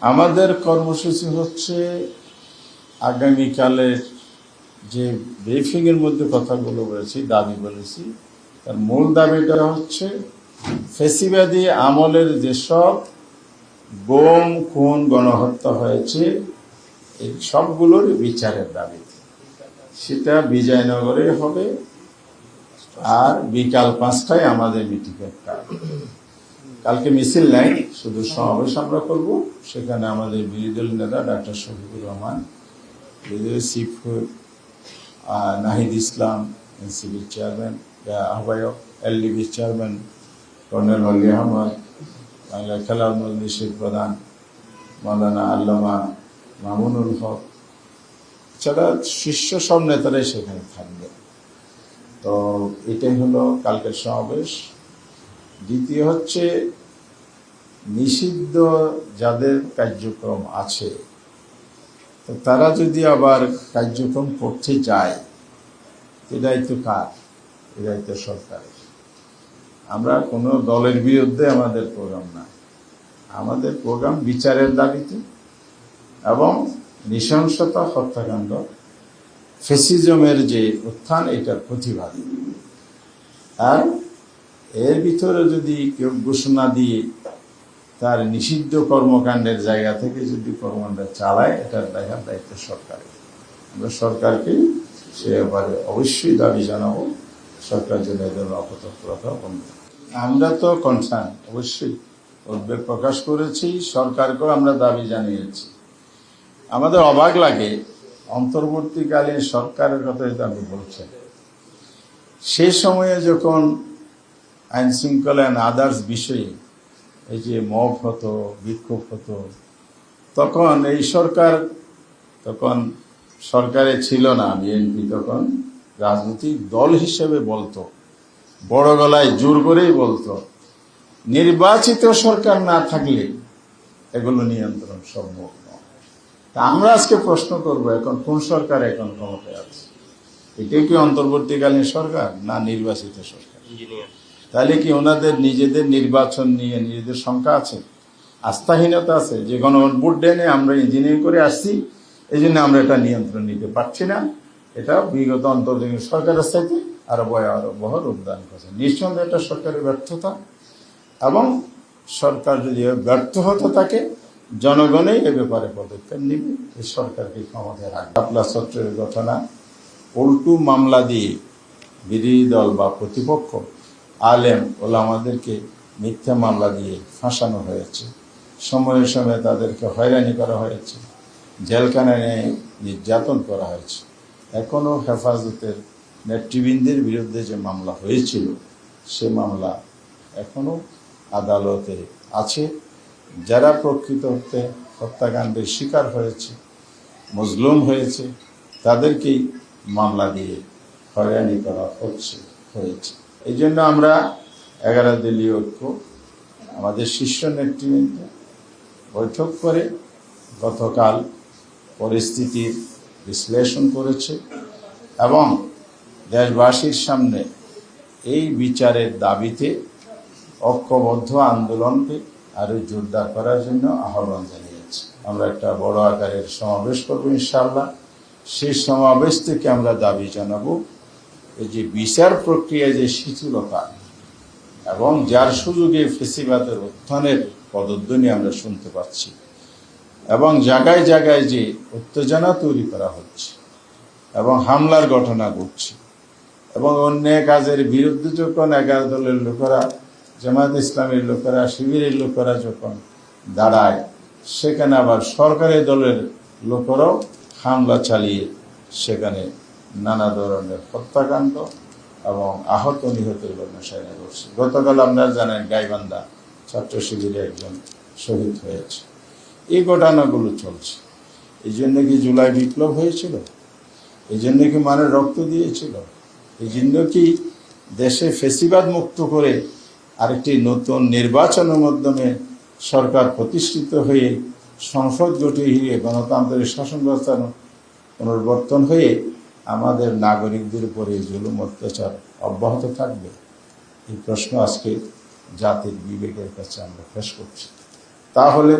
আমাদের কর্মসূচি হচ্ছে আগামীকালের যে ব্রিফিং এর মধ্যে কথাগুলো বলেছি, দাবি বলেছি, তার মূল দাবিটা হচ্ছে ফ্যাসিবাদী আমলের যেসব গুম খুন গণহত্যা হয়েছে এই সবগুলোর বিচারের দাবি। সেটা বিজয়নগরে হবে আর বিকাল 5টায় আমাদের মিটিংয়ের কাজ। কালকে মিছিল নাই, শুধু সমাবেশ আমরা করব। সেখানে আমাদের বিরোধী দল নেতা ডাক্তার শফিকুর রহমান, বিরোধী চিফ নাহিদ ইসলাম, এনসিপির চেয়ারম্যান আহ্বায়ক, এলডিবির চেয়ারম্যান কর্নেল অলি আহমদ, বাংলা খেলার মজলিসের প্রধান মাওলানা আল্লামা মামুনুল হক, এছাড়া শীর্ষ সব নেতারাই সেখানে থাকবে। তো এটাই হলো কালকের সমাবেশ। দ্বিতীয় হচ্ছে নিষিদ্ধ যাদের কার্যক্রম আছে, তো তারা যদি আবার কার্যক্রম করতে চায়, এটাই তো কার? এটাই তো সরকারের। আমরা কোনো দলের বিরুদ্ধে আমাদের প্রোগ্রাম না, আমাদের প্রোগ্রাম বিচারের দাবিতে এবং নৃশংসতা, হত্যাকাণ্ড, ফ্যাসিজমের যে উত্থান, এটার প্রতিবাদ। আর এর ভিতরে যদি কেউ ঘোষণা দিয়ে তার নিষিদ্ধ কর্মকাণ্ডের জায়গা থেকে যদি কর্মকাণ্ড চালায়, এটার দেখার দায়িত্ব সরকারের। আমরা সরকারকে সে ব্যাপারে অবশ্যই দাবি জানাবো, সরকার যেন এদের অপতৎপরতা বন্ধ। আমরা তো কনসার্ন, অবশ্যই উদ্বেগ প্রকাশ করেছি, সরকারকেও আমরা দাবি জানিয়েছি। আমাদের অবাক লাগে, অন্তর্বর্তীকালীন সরকারের কথাই তো আমি বলছি, সে সময়ে যখন আইন শৃঙ্খলা অ্যান্ড আদার্স বিষয়ে এই যে মব হতো, বিক্ষোভ হতো, তখন এই সরকার, তখন সরকারে ছিল না বিএনপি, তখন রাজনৈতিক দল হিসেবে বলতো, বড় গলায় জোর করেই বলতো, নির্বাচিত সরকার না থাকলে এগুলো নিয়ন্ত্রণ সম্ভব নয়। তা আমরা আজকে প্রশ্ন করব, এখন কোন সরকার এখন ক্ষমতায় আছে? এটাই কি অন্তর্বর্তীকালীন সরকার না নির্বাচিত সরকার? তাহলে কি ওনাদের নিজেদের নির্বাচন নিয়ে নিজেদের শঙ্কা আছে, আস্থাহীনতা আছে, যে গণভোট দেনে আমরা ইঞ্জিনিয়ারিং করে আসছি, এই জন্য আমরা এটা নিয়ন্ত্রণ নিতে পারছি না? এটা বিগত অন্তর্বর্তী সরকারের সাথে আরো ভয়াবহ রূপদান করছে। নিঃসন্দেহে এটা সরকারের ব্যর্থতা, এবং সরকার যদি ব্যর্থ হতে থাকে, জনগণই এ ব্যাপারে পদক্ষেপ নিবে, এই সরকারকে ক্ষমতায় রাখবে। শাপলা চত্বরের ঘটনা, উল্টো মামলা দিয়ে বিরোধী দল বা প্রতিপক্ষ আলেম ওলামাদেরকে মিথ্যা মামলা দিয়ে ফাঁসানো হয়েছে, সময়ে সময়ে তাদেরকে হয়রানি করা হয়েছে, জেলখানায় নির্যাতন করা হয়েছে। এখনও হেফাজতের নেতৃবৃন্দের বিরুদ্ধে যে মামলা হয়েছিল, সে মামলা এখনও আদালতে আছে। যারা প্রকৃত হত্যাকাণ্ডের শিকার হয়েছে, মজলুম হয়েছে, তাদেরকেই মামলা দিয়ে হয়রানি করা হয়েছে। এই জন্য আমরা 11 দলীয় ঐক্য, আমাদের শীর্ষ নেতৃবৃন্দ বৈঠক করে গতকাল পরিস্থিতির বিশ্লেষণ করেছে এবং দেশবাসীর সামনে এই বিচারের দাবিতে ঐক্যবদ্ধ আন্দোলনকে আরো জোরদার করার জন্য আহ্বান জানিয়েছি। আমরা একটা বড় আকারের সমাবেশ করব ইনশাআল্লাহ। সেই সমাবেশ থেকে আমরা দাবি জানাবো, এই যে বিচার প্রক্রিয়ায় যে শিথিলতা এবং যার সুযোগে ফ্যাসিবাদের উত্থানের পদধ্বনি আমরা শুনতে পাচ্ছি, এবং জায়গায় জায়গায় যে উত্তেজনা তৈরি করা হচ্ছে এবং হামলার ঘটনা ঘটছে, এবং অন্যায় কাজের বিরুদ্ধে যখন 11 দলের লোকেরা, জামায়াত ইসলামের লোকেরা, শিবিরের লোকেরা যখন দাঁড়ায়, সেখানে আবার সরকারি দলের লোকেরাও হামলা চালিয়ে সেখানে নানা ধরনের হত্যাকাণ্ড এবং আহত নিহতের ঘটনা সামনে করছে। গতকাল আপনারা জানেন, গাইবান্ধা ছাত্র শিবিরে একজন শহীদ হয়েছে। এই ঘটনাগুলো চলছে। এই জন্য কি জুলাই বিপ্লব হয়েছিল? এই জন্য কি মানুষ রক্ত দিয়েছিল? এই জন্য কি দেশে ফ্যাসিবাদ মুক্ত করে আরেকটি নতুন নির্বাচনের মাধ্যমে সরকার প্রতিষ্ঠিত হয়ে, সংসদ গঠিত হয়ে, গণতান্ত্রিক শাসন ব্যবস্থার পুনর্বর্তন হয়ে আমাদের নাগরিকদের উপরে জুলুম অত্যাচার অব্যাহত থাকবে? এই প্রশ্ন আজকে জাতির বিবেকের কাছে আমরা পেশ করছি। তাহলে